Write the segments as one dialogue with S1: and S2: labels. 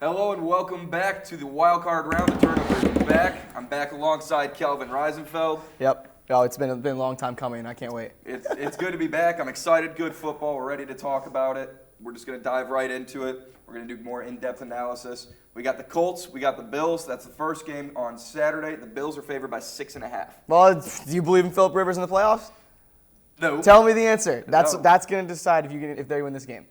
S1: Hello and welcome back to the wild card round. The Turnover is back. I'm back alongside Kelvin Reisenfeld.
S2: Yep. Oh, it's been a long time coming. I can't wait.
S1: It's good to be back. I'm excited. Good football. We're ready to talk about it. We're just going to dive right into it. We're going to do more in-depth analysis. We got the Colts. We got the Bills. That's the first game on Saturday. The Bills are favored by 6.5.
S2: Well, do you believe in Philip Rivers in the playoffs?
S1: No.
S2: Tell me the answer.
S1: No.
S2: That's going to decide if they win this game.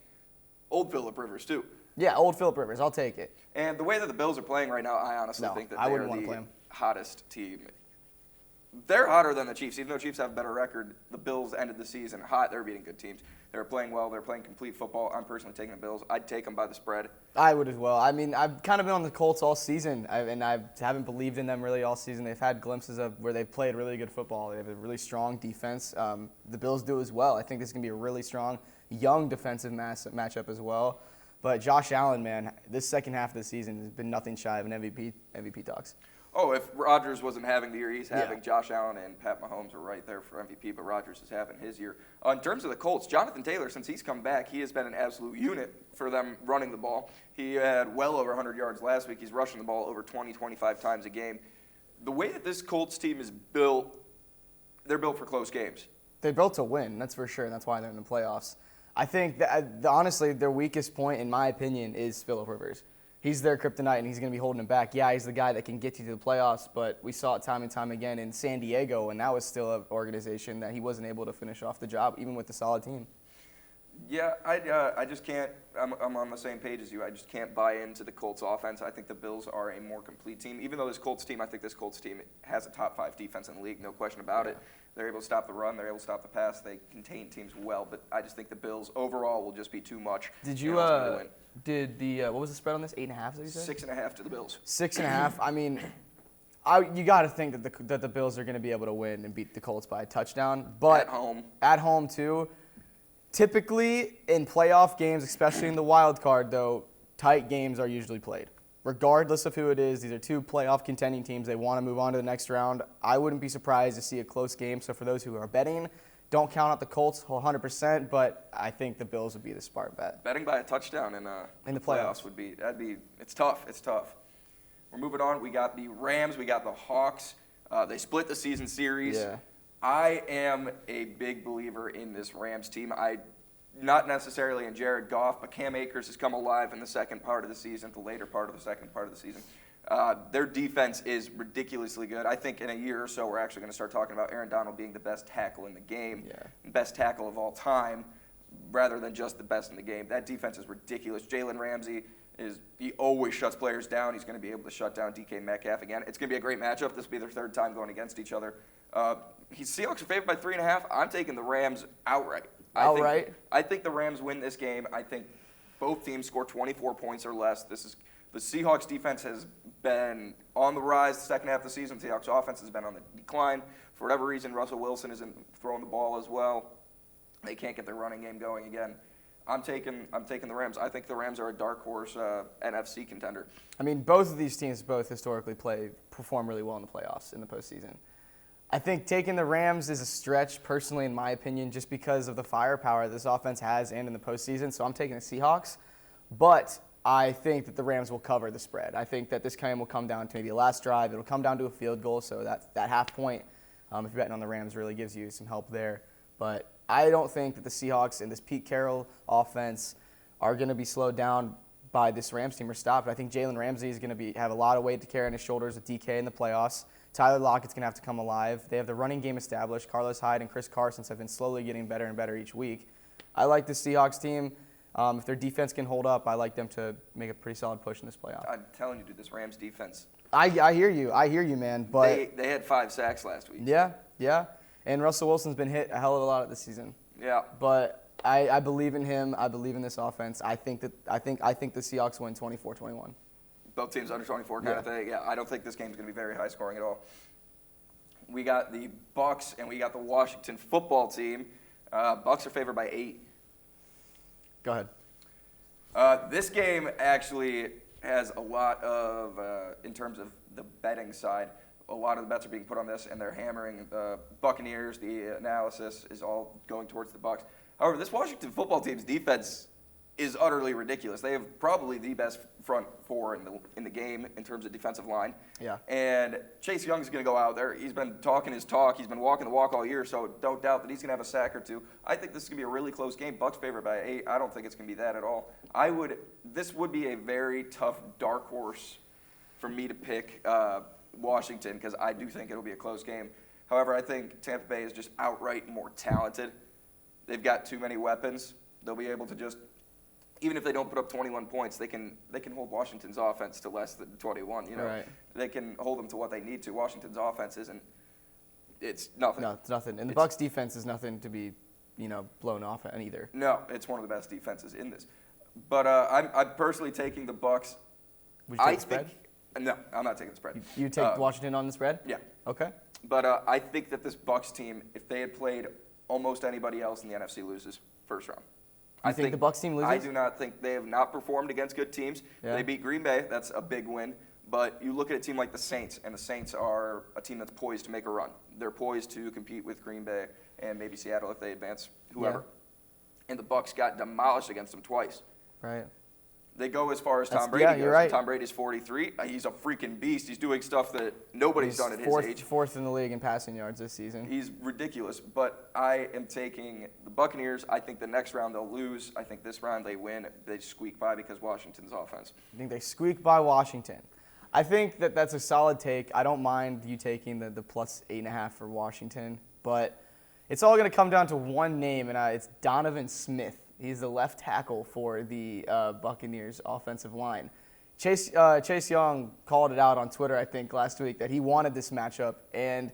S1: Old Phillip Rivers, too.
S2: Yeah, old Philip Rivers. I'll take it.
S1: And the way that the Bills are playing right now, I honestly think that they are the hottest team. They're hotter than the Chiefs. Even though the Chiefs have a better record, the Bills ended the season hot. They're beating good teams. They're playing well. They're playing complete football. I'm personally taking the Bills. I'd take them by the spread.
S2: I would as well. I mean, I've kind of been on the Colts all season, and I haven't believed in them really all season. They've had glimpses of where they've played really good football. They have a really strong defense. The Bills do as well. I think this is going to be a really strong, young defensive matchup as well. But Josh Allen, man, this second half of the season has been nothing shy of an MVP talks.
S1: Oh, if Rodgers wasn't having the year he's having, Josh Allen and Pat Mahomes are right there for MVP, but Rodgers is having his year. In terms of the Colts, Jonathan Taylor, since he's come back, he has been an absolute unit for them running the ball. He had well over 100 yards last week. He's rushing the ball over 20, 25 times a game. The way that this Colts team is built, they're built for close games.
S2: They're built to win, that's for sure, and that's why they're in the playoffs. I think that, honestly, their weakest point, in my opinion, is Philip Rivers. He's their kryptonite, and he's going to be holding them back. Yeah, he's the guy that can get you to the playoffs, but we saw it time and time again in San Diego, and that was still an organization that he wasn't able to finish off the job, even with the solid team.
S1: Yeah, I just can't. I'm on the same page as you. I just can't buy into the Colts offense. I think the Bills are a more complete team. Even though this Colts team has a top 5 defense in the league, no question about it. They're able to stop the run. They're able to stop the pass. They contain teams well. But I just think the Bills overall will just be too much.
S2: Did you what was the spread on this? 8.5? That you said?
S1: 6.5 to the Bills.
S2: 6.5. I mean, you got to think that the Bills are going to be able to win and beat the Colts by a touchdown. But at home too. Typically, in playoff games, especially in the wild card, though, tight games are usually played. Regardless of who it is, these are two playoff contending teams. They want to move on to the next round. I wouldn't be surprised to see a close game. So for those who are betting, don't count out the Colts 100%, but I think the Bills would be the smart bet.
S1: Betting by a touchdown in the playoffs it's tough. It's tough. We're moving on. We got the Rams. We got the Hawks. They split the season series.
S2: Yeah.
S1: I am a big believer in this Rams team. Not necessarily in Jared Goff, but Cam Akers has come alive in the second part of the season, the later part of the second part of the season. Their defense is ridiculously good. I think in a year or so we're actually going to start talking about Aaron Donald being the best tackle in the game, best tackle of all time, rather than just the best in the game. That defense is ridiculous. Jalen Ramsey he always shuts players down. He's going to be able to shut down DK Metcalf again. It's going to be a great matchup. This will be their third time going against each other. Seahawks are favored by 3.5. I'm taking the Rams outright. I think the Rams win this game. I think both teams score 24 points or less. The Seahawks defense has been on the rise the second half of the season. The Seahawks offense has been on the decline. For whatever reason, Russell Wilson isn't throwing the ball as well. They can't get their running game going again. I'm taking the Rams. I think the Rams are a dark horse NFC contender.
S2: I mean, both of these teams historically perform really well in the playoffs in the postseason. I think taking the Rams is a stretch, personally, in my opinion, just because of the firepower this offense has and in the postseason. So I'm taking the Seahawks. But I think that the Rams will cover the spread. I think that this game will come down to maybe a last drive. It'll come down to a field goal, so that half point, if you're betting on the Rams, really gives you some help there. But I don't think that the Seahawks and this Pete Carroll offense are going to be slowed down by this Rams team or stopped. I think Jalen Ramsey is going to have a lot of weight to carry on his shoulders with DK in the playoffs. Tyler Lockett's going to have to come alive. They have the running game established. Carlos Hyde and Chris Carson have been slowly getting better and better each week. I like the Seahawks team. If their defense can hold up, I like them to make a pretty solid push in this playoff.
S1: I'm telling you, dude, this Rams defense.
S2: I hear you, man. But
S1: they had 5 sacks last week.
S2: Yeah. And Russell Wilson's been hit a hell of a lot this season.
S1: Yeah.
S2: But I believe in him. I believe in this offense. I think the Seahawks win 24-21.
S1: Both teams under 24 kind of thing. Yeah, I don't think this game's going to be very high scoring at all. We got the Bucs and we got the Washington football team. Bucs are favored by 8.
S2: Go ahead.
S1: This game actually has a lot of, in terms of the betting side, a lot of the bets are being put on this, and they're hammering the Buccaneers. The analysis is all going towards the Bucs. However, this Washington football team's defense is utterly ridiculous. They have probably the best front four in the game in terms of defensive line.
S2: Yeah.
S1: And Chase Young's going to go out there. He's been talking his talk. He's been walking the walk all year, so don't doubt that he's going to have a sack or two. I think this is going to be a really close game. Bucks favored by 8. I don't think it's going to be that at all. This would be a very tough dark horse for me to pick Washington, because I do think it'll be a close game. However, I think Tampa Bay is just outright more talented. They've got too many weapons. They'll be able to just, even if they don't put up 21 points, they can hold Washington's offense to less than 21.
S2: Right.
S1: They can hold them to what they need to. Washington's offense it's nothing.
S2: No, it's nothing. And the Bucs defense is nothing to be, blown off at either.
S1: No, it's one of the best defenses in this. But I'm personally taking the Bucs.
S2: Would you take the spread?
S1: No, I'm not taking the spread.
S2: You take Washington on the spread?
S1: Yeah.
S2: Okay.
S1: But I think that this Bucs team, if they had played almost anybody else in the NFC, loses first round.
S2: I think the Bucs team loses?
S1: I do not think they have not performed against good teams.
S2: Yeah.
S1: They beat Green Bay. That's a big win. But you look at a team like the Saints, and the Saints are a team that's poised to make a run. They're poised to compete with Green Bay and maybe Seattle if they advance, whoever. Yeah. And the Bucs got demolished against them twice.
S2: Right.
S1: They go as far as Tom Brady
S2: goes.
S1: You're right. Tom Brady's 43. He's a freaking beast. He's doing stuff that nobody's done at his age.
S2: Fourth in the league in passing yards this season.
S1: He's ridiculous. But I am taking the Buccaneers. I think the next round they'll lose. I think this round they win. They squeak by because Washington's offense.
S2: I think they squeak by Washington. I think that's a solid take. I don't mind you taking the plus 8.5 for Washington. But it's all going to come down to one name, and it's Donovan Smith. He's the left tackle for the Buccaneers offensive line. Chase Young called it out on Twitter, I think, last week that he wanted this matchup. And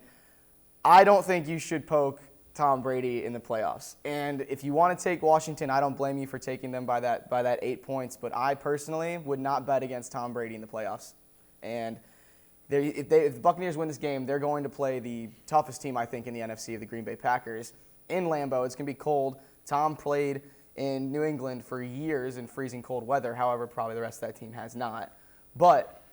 S2: I don't think you should poke Tom Brady in the playoffs. And if you want to take Washington, I don't blame you for taking them by that 8 points. But I personally would not bet against Tom Brady in the playoffs. And if the Buccaneers win this game, they're going to play the toughest team, I think, in the NFC, the Green Bay Packers. In Lambeau, it's going to be cold. Tom played in New England for years in freezing cold weather. However, probably the rest of that team has not. But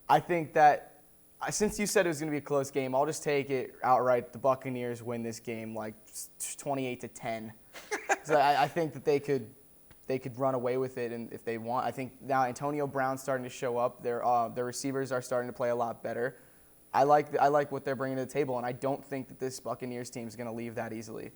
S2: I think that since you said it was going to be a close game, I'll just take it outright. The Buccaneers win this game like 28-10. So I think that they could run away with it, and if they want. I think now Antonio Brown's starting to show up. Their receivers are starting to play a lot better. I like what they're bringing to the table, and I don't think that this Buccaneers team is going to leave that easily.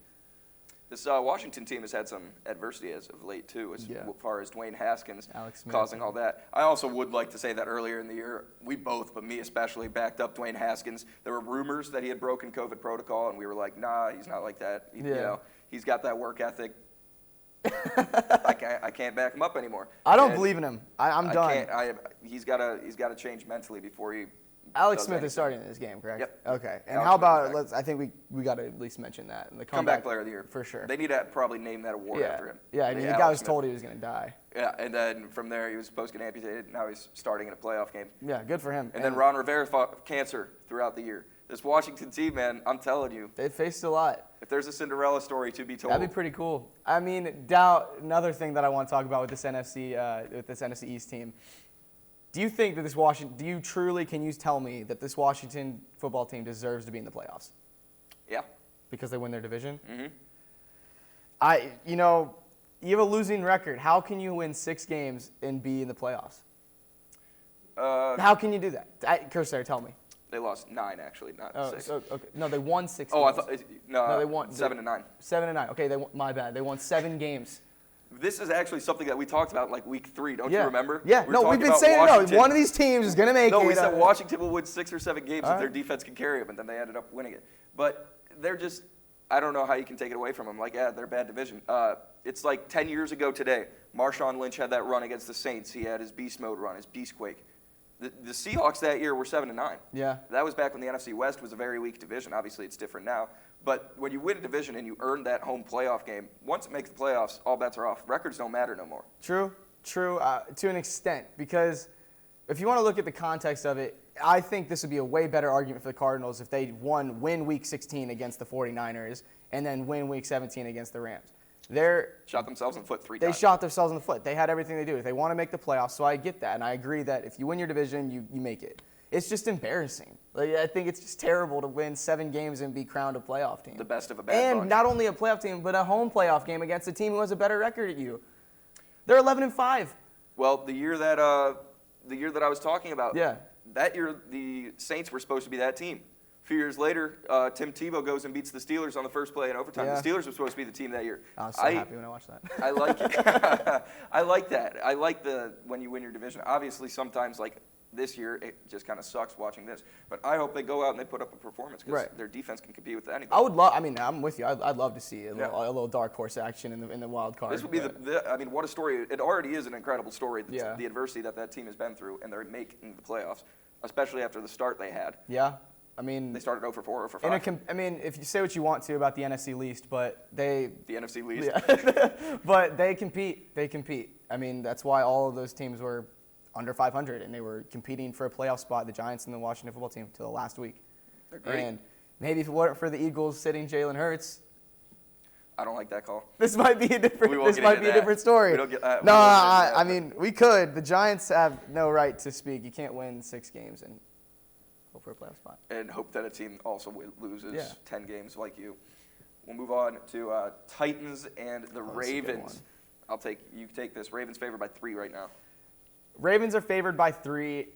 S1: This Washington team has had some adversity as of late, too, as far as Dwayne Haskins causing all that. I also would like to say that earlier in the year, we both, but me especially, backed up Dwayne Haskins. There were rumors that he had broken COVID protocol, and we were like, nah, he's not like that. He's got that work ethic. I can't back him up anymore.
S2: I don't believe in him. I'm done.
S1: He's got to change mentally before he.
S2: Alex Smith is starting in this game, correct?
S1: Yep.
S2: Okay. And how about I think we got to at least mention that. The
S1: comeback player of the year.
S2: For sure.
S1: They need to probably name that award after him.
S2: Yeah, I mean, the guy was told he was going to die.
S1: Yeah, and then from there he was supposed to get amputated. Now he's starting in a playoff game.
S2: Yeah, good for him.
S1: And then Ron Rivera fought cancer throughout the year. This Washington team, man, I'm telling you.
S2: They faced a lot.
S1: If there's a Cinderella story to be told.
S2: That'd be pretty cool. I mean, another thing that I want to talk about with this NFC East team. Do you think that can you tell me that this Washington football team deserves to be in the playoffs?
S1: Yeah.
S2: Because they win their division?
S1: Mm-hmm.
S2: You have a losing record. How can you win 6 games and be in the playoffs? How can you do that? Kerstetter, tell me.
S1: They lost 9, actually, not 6.
S2: Okay. No, they won 6 games.
S1: Oh, I thought
S2: no, they won
S1: 7-9.
S2: 7-9. Okay, my bad. They won 7 games.
S1: This is actually something that we talked about like week 3. Don't you remember?
S2: Yeah. We've been saying it. One of these teams is going to make it.
S1: No, we said Washington will win 6 or 7 games if their defense can carry them, and then they ended up winning it. But they're just, I don't know how you can take it away from them. Like, they're a bad division. It's like 10 years ago today. Marshawn Lynch had that run against the Saints. He had his beast mode run, his beast quake. The Seahawks that year were 7-9.
S2: Yeah.
S1: That was back when the NFC West was a very weak division. Obviously, it's different now. But when you win a division and you earn that home playoff game, once it makes the playoffs, all bets are off. Records don't matter no more.
S2: True, to an extent. Because if you want to look at the context of it, I think this would be a way better argument for the Cardinals if they win Week 16 against the 49ers and then win Week 17 against the Rams.
S1: Shot themselves in the foot 3
S2: times.
S1: They
S2: shot themselves in the foot. They had everything they do. If they want to make the playoffs, so I get that. And I agree that if you win your division, you make it. It's just embarrassing. I think it's just terrible to win 7 games and be crowned a playoff team.
S1: The best of a bad bunch.
S2: And not only a playoff team, but a home playoff game against a team who has a better record at you. They're 11-5.
S1: Well, the year that I was talking about,
S2: Yeah.
S1: that year the Saints were supposed to be that team. A few years later, Tim Tebow goes and beats the Steelers on the first play in overtime.
S2: Yeah.
S1: The Steelers were supposed to be the team that year.
S2: I was so happy when I watched that.
S1: I like it. I like that. I like when you win your division. Obviously, sometimes like this year, it just kind of sucks watching this. But I hope they go out and they put up a performance because their defense can compete with anybody.
S2: I would love. I mean, I'm with you. I'd love to see a little dark horse action in the wild card.
S1: This would be I mean, what a story! It already is an incredible story.
S2: Yeah.
S1: The adversity that team has been through, and they're making the playoffs, especially after the start they had.
S2: Yeah. I mean,
S1: they started 0-4, 0-5.
S2: I mean, if you say what you want to about the NFC least, but the
S1: NFC least.
S2: Yeah. But they compete. They compete. I mean, that's why all of those teams were under 500, and they were competing for a playoff spot. The Giants and the Washington football team till the last week.
S1: They're great.
S2: And maybe if it weren't for the Eagles sitting Jalen Hurts,
S1: I don't like that call.
S2: this might be a different.
S1: This might be
S2: a different story. I mean, we could. The Giants have no right to speak. You can't win 6 games and hope for a playoff spot.
S1: And hope that a team also loses 10 games like you. We'll move on to Titans and the Ravens. You take this. Ravens favored by 3 right now.
S2: Ravens are favored by 3,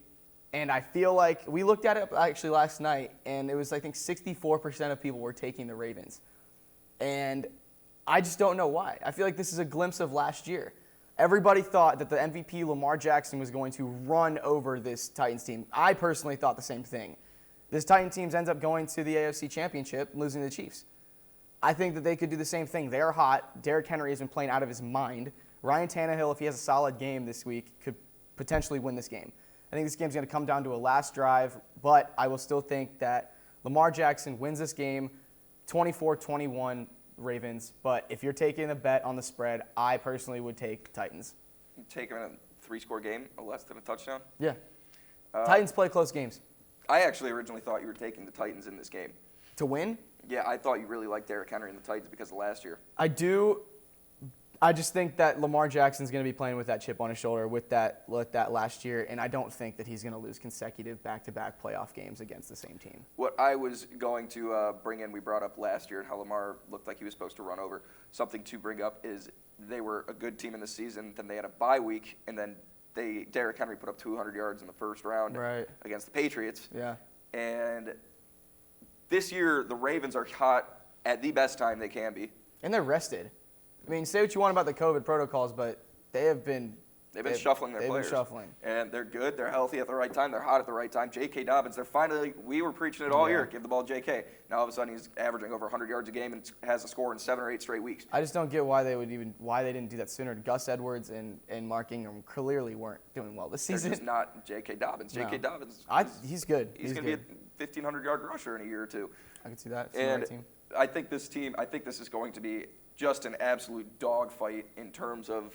S2: and I feel like we looked at it actually last night, and it was, I think, 64% of people were taking the Ravens. And I just don't know why. I feel like this is a glimpse of last year. Everybody thought that the MVP Lamar Jackson was going to run over this Titans team. I personally thought the same thing. This Titans team ends up going to the AFC Championship, losing to the Chiefs. I think that they could do the same thing. They are hot. Derrick Henry has been playing out of his mind. Ryan Tannehill, if he has a solid game this week, could potentially win this game. I think this game's going to come down to a last drive, but I will still think that Lamar Jackson wins this game 24-21 Ravens. But if you're taking a bet on the spread, I personally would take Titans.
S1: You take them in a 3-score game, or less than a touchdown?
S2: Yeah. Titans play close games.
S1: I actually originally thought you were taking the Titans in this game.
S2: To win?
S1: Yeah, I thought you really liked Derrick Henry and the Titans because of last year.
S2: I do. I just think that Lamar Jackson's going to be playing with that chip on his shoulder with that last year, and I don't think that he's going to lose consecutive back-to-back playoff games against the same team.
S1: What I was going to bring in, we brought up last year and how Lamar looked like he was supposed to run over. Something to bring up is they were a good team in the season, then they had a bye week, and then Derrick Henry put up 200 yards in the first round against the Patriots.
S2: Yeah.
S1: And this year, the Ravens are hot at the best time they can be.
S2: And they're rested. I mean, say what you want about the COVID protocols, but they've been
S1: shuffling their players. And they're good. They're healthy at the right time. They're hot at the right time. J.K. Dobbins, we were preaching it all year. Give the ball to J.K. Now, all of a sudden, he's averaging over 100 yards a game and has a score in 7 or 8 straight weeks.
S2: I just don't get why they didn't do that sooner. Gus Edwards and Mark Ingram clearly weren't doing well this season.
S1: They're just not J.K. Dobbins. J.K. Dobbins.
S2: He's good.
S1: He's going to be a 1,500-yard rusher in a year or two.
S2: I can see that.
S1: And I think this is going to be just an absolute dogfight in terms of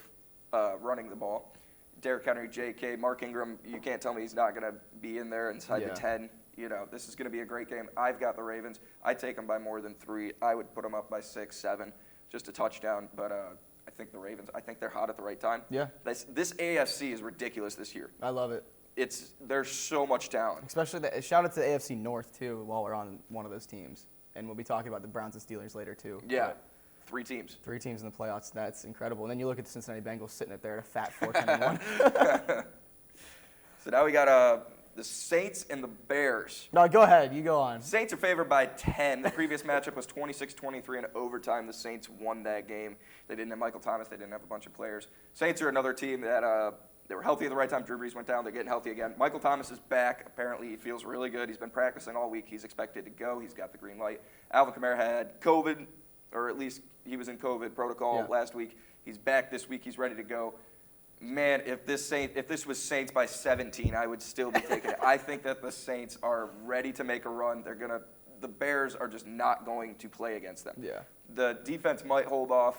S1: running the ball. Derrick Henry, J.K., Mark Ingram, you can't tell me he's not going to be in there inside the 10. This is going to be a great game. I've got the Ravens. I'd take them by more than 3. I would put them up by 6, 7, just a touchdown. But I think the Ravens, I think they're hot at the right time.
S2: Yeah.
S1: This AFC is ridiculous this year.
S2: I love it.
S1: There's so much talent.
S2: Especially shout out to the AFC North, too, while we're on one of those teams. And we'll be talking about the Browns and Steelers later, too.
S1: Yeah. But 3 teams.
S2: 3 teams in the playoffs. That's incredible. And then you look at the Cincinnati Bengals sitting up there at a fat 4-1.
S1: So now we got the Saints and the Bears.
S2: No, go ahead. You go on.
S1: Saints are favored by 10. The previous matchup was 26-23 in overtime. The Saints won that game. They didn't have Michael Thomas. They didn't have a bunch of players. Saints are another team that they were healthy at the right time. Drew Brees went down. They're getting healthy again. Michael Thomas is back. Apparently, he feels really good. He's been practicing all week. He's expected to go. He's got the green light. Alvin Kamara had COVID, or at least he was in COVID protocol last week. He's back this week. He's ready to go. Man, if this was Saints by 17, I would still be taking it. I think that the Saints are ready to make a run. The Bears are just not going to play against them.
S2: Yeah.
S1: The defense might hold off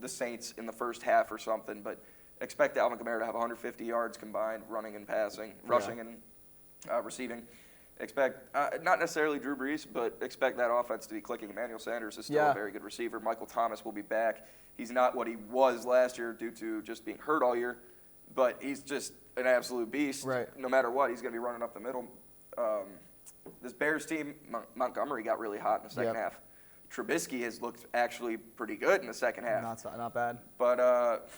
S1: the Saints in the first half or something, but expect Alvin Kamara to have 150 yards combined, running and passing, rushing and receiving. Expect, not necessarily Drew Brees, but expect that offense to be clicking. Emmanuel Sanders is still a very good receiver. Michael Thomas will be back. He's not what he was last year due to just being hurt all year, but he's just an absolute beast.
S2: Right.
S1: No matter what, he's going to be running up the middle. This Bears team, Montgomery got really hot in the second half. Trubisky has looked actually pretty good in the second half.
S2: Not bad.
S1: But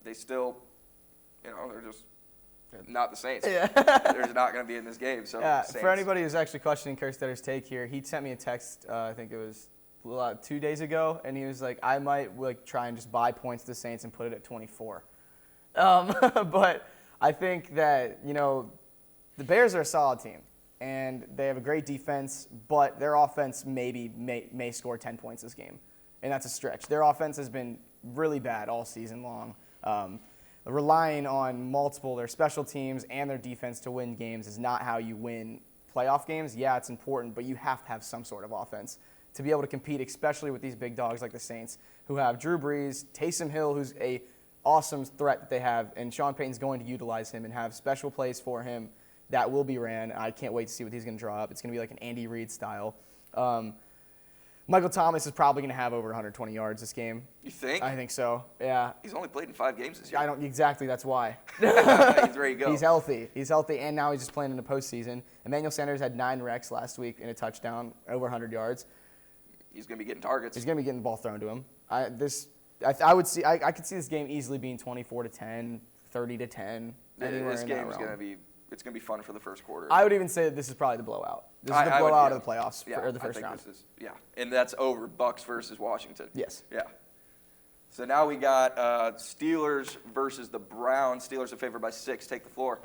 S1: they still, they're just not the Saints.
S2: Yeah.
S1: They're not going to be in this game. So
S2: for anybody who's actually questioning Kerstetter's take here, he sent me a text, I think it was 2 days ago, and he was like, I might try and just buy points to the Saints and put it at 24. But I think that, the Bears are a solid team, and they have a great defense, but their offense may score 10 points this game, and that's a stretch. Their offense has been really bad all season long. Relying on their special teams and their defense to win games is not how you win playoff games. Yeah, it's important, but you have to have some sort of offense to be able to compete, especially with these big dogs like the Saints, who have Drew Brees, Taysom Hill, who's a awesome threat that they have, and Sean Payton's going to utilize him and have special plays for him that will be ran. I can't wait to see what he's going to draw up. It's going to be like an Andy Reid style. Michael Thomas is probably going to have over 120 yards this game.
S1: You think?
S2: I think so, yeah.
S1: He's only played in 5 games this year.
S2: Exactly, that's why.
S1: He's ready to go.
S2: He's healthy, and now he's just playing in the postseason. Emmanuel Sanders had 9 recs last week in a touchdown, over 100 yards.
S1: He's going to be getting targets.
S2: He's going to be getting the ball thrown to him. I could see this game easily being 24-10, 30-10.
S1: This game is going to be. It's going to be fun for the first quarter.
S2: I would even say that this is probably the blowout. This is the blowout of the playoffs for the first round.
S1: And that's over Bucs versus Washington.
S2: Yes.
S1: Yeah. So now we got Steelers versus the Browns. Steelers are favored by 6. Take the floor.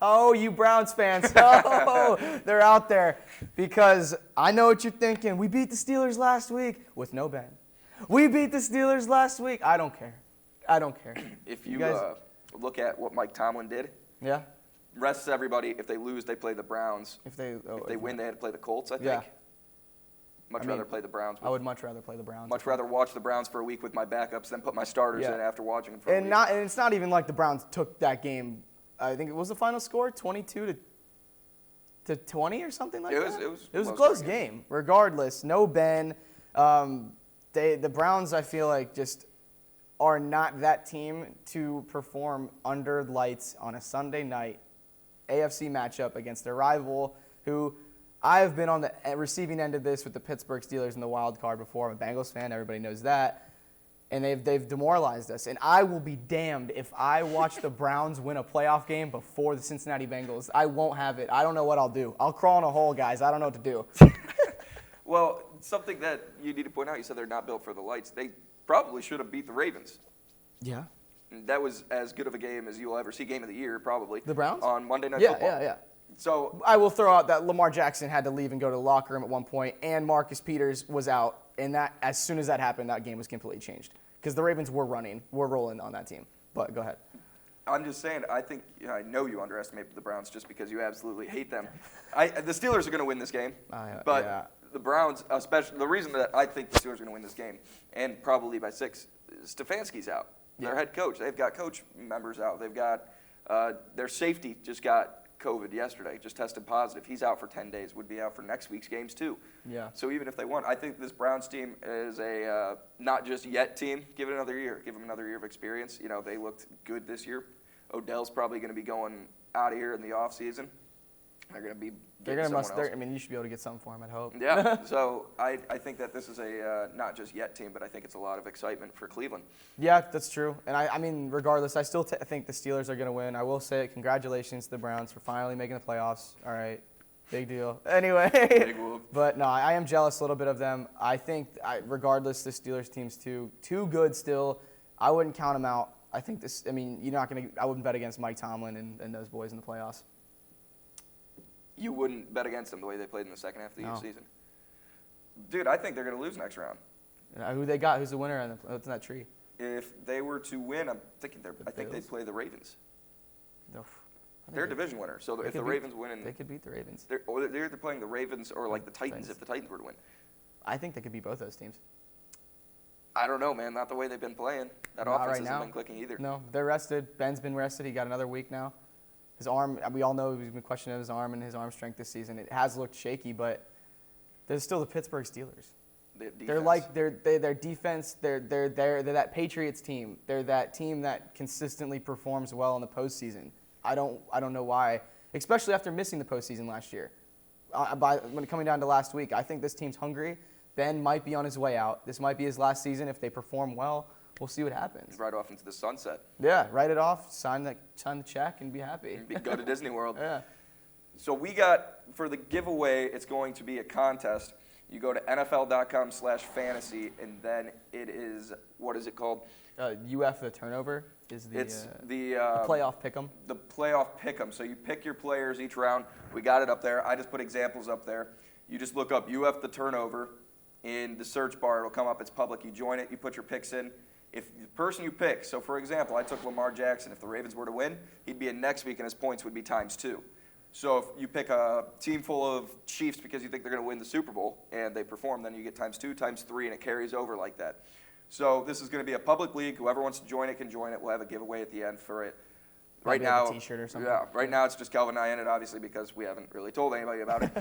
S2: Oh, you Browns fans. Oh, they're out there. Because I know what you're thinking. We beat the Steelers last week with no Ben. We beat the Steelers last week. I don't care.
S1: If you guys look at what Mike Tomlin did.
S2: Yeah.
S1: Rests everybody. If they lose, they play the Browns. If they win, they had to play the Colts, I think.
S2: Yeah.
S1: Much rather play the Browns.
S2: I would much rather play the Browns.
S1: Much rather watch the Browns for a week with my backups than put my starters in after watching them for a week.
S2: And it's not even like the Browns took that game. I think it was the final score 22-20 or something like that. It was a close game. Regardless, no Ben. The Browns, I feel like, just are not that team to perform under lights on a Sunday night AFC matchup against their rival, who I've been on the receiving end of this with the Pittsburgh Steelers in the wild card before. I'm a Bengals fan. Everybody knows that. And they've demoralized us. And I will be damned if I watch the Browns win a playoff game before the Cincinnati Bengals. I won't have it. I don't know what I'll do. I'll crawl in a hole, guys. I don't know what to do.
S1: Well, something that you need to point out, you said they're not built for the lights. They probably should have beat the Ravens.
S2: Yeah.
S1: That was as good of a game as you'll ever see, game of the year, probably.
S2: The Browns?
S1: On Monday Night Football.
S2: Yeah.
S1: So
S2: I will throw out that Lamar Jackson had to leave and go to the locker room at one point, and Marcus Peters was out. And that, as soon as that happened, that game was completely changed because the Ravens were rolling on that team. But go ahead.
S1: I'm just saying, I know you underestimate the Browns just because you absolutely hate them. The Steelers are going to win this game, but the Browns, especially the reason that I think the Steelers are going to win this game, and probably by 6, Stefanski's out. Their head coach. They've got coach members out. They've got their safety just got COVID yesterday, just tested positive. He's out for 10 days, would be out for next week's games too.
S2: Yeah.
S1: So even if they won, I think this Browns team is a not just yet team. Give it another year. Give them another year of experience. They looked good this year. Odell's probably going to be going out of here in the offseason. They're going to be getting someone else.
S2: You should be able to get something for him, I'd hope.
S1: Yeah. So I think that this is a not just yet team, but I think it's a lot of excitement for Cleveland.
S2: Yeah, that's true. And regardless, I still think the Steelers are going to win. I will say congratulations to the Browns for finally making the playoffs. All right. Big deal. Anyway.
S1: Big whoop.
S2: But no, I am jealous a little bit of them. I think, regardless, the Steelers team's too good still. I wouldn't count them out. I think I wouldn't bet against Mike Tomlin and those boys in the playoffs.
S1: You wouldn't bet against them the way they played in the second half of the season? Dude, I think they're going to lose next round.
S2: Who they got? Who's the winner in that tree?
S1: If they were to win, I think they'd play the Ravens. They're a division winner, so if the Ravens win,
S2: they could beat the Ravens.
S1: They're either playing the Ravens or like the Titans if the Titans were to win.
S2: I think they could beat both those teams.
S1: I don't know, man. Not the way they've been playing. That offense hasn't been clicking either.
S2: No, they're rested. Ben's been rested. He got another week now. His arm, we all know he's been questioning his arm and his arm strength this season. It has looked shaky, but they're still the Pittsburgh Steelers. Their defense. They're that Patriots team. They're that team that consistently performs well in the postseason. I don't know why, especially after missing the postseason last year. When coming down to last week, I think this team's hungry. Ben might be on his way out. This might be his last season if they perform well. we'll see what happens.
S1: Right off into the sunset.
S2: Yeah, write it off, sign the check, and be happy.
S1: Go to Disney World.
S2: Yeah.
S1: So we got, for the giveaway, it's going to be a contest. You go to NFL.com/fantasy, and then it is, what is it called?
S2: UF the turnover is the
S1: the
S2: playoff pick'em.
S1: The playoff pick'em. So you pick your players each round. We got it up there. I just put examples up there. You just look up UF the turnover in the search bar. It'll come up. It's public. You join it. You put your picks in. If the person you pick, so for example, I took Lamar Jackson. If the Ravens were to win, he'd be in next week, and his points would be ×2. So if you pick a team full of Chiefs because you think they're going to win the Super Bowl and they perform, then you get ×2, ×3, and it carries over like that. So this is going to be a public league. Whoever wants to join it can join it. We'll have a giveaway at the end for it. Right
S2: Maybe like
S1: now,
S2: a T-shirt or something.
S1: Yeah. Right now it's just Kelvin and I in it, obviously, because we haven't really told anybody about it.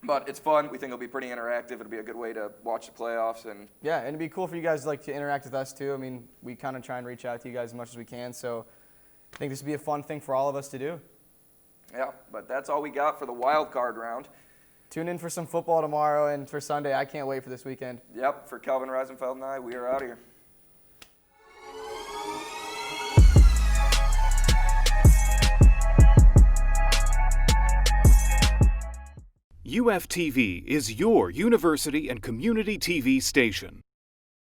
S1: But it's fun. We think it'll be pretty interactive. It'll be a good way to watch the playoffs and.
S2: Yeah, and it'd be cool for you guys to interact with us too. I mean, we kind of try and reach out to you guys as much as we can. So I think this would be a fun thing for all of us to do.
S1: Yeah, but that's all we got for the wild card round.
S2: Tune in for some football tomorrow and for Sunday. I can't wait for this weekend.
S1: Yep, for Kelvin, Reisenfeld, and I, we are out of here.
S3: UFTV is your university and community TV station.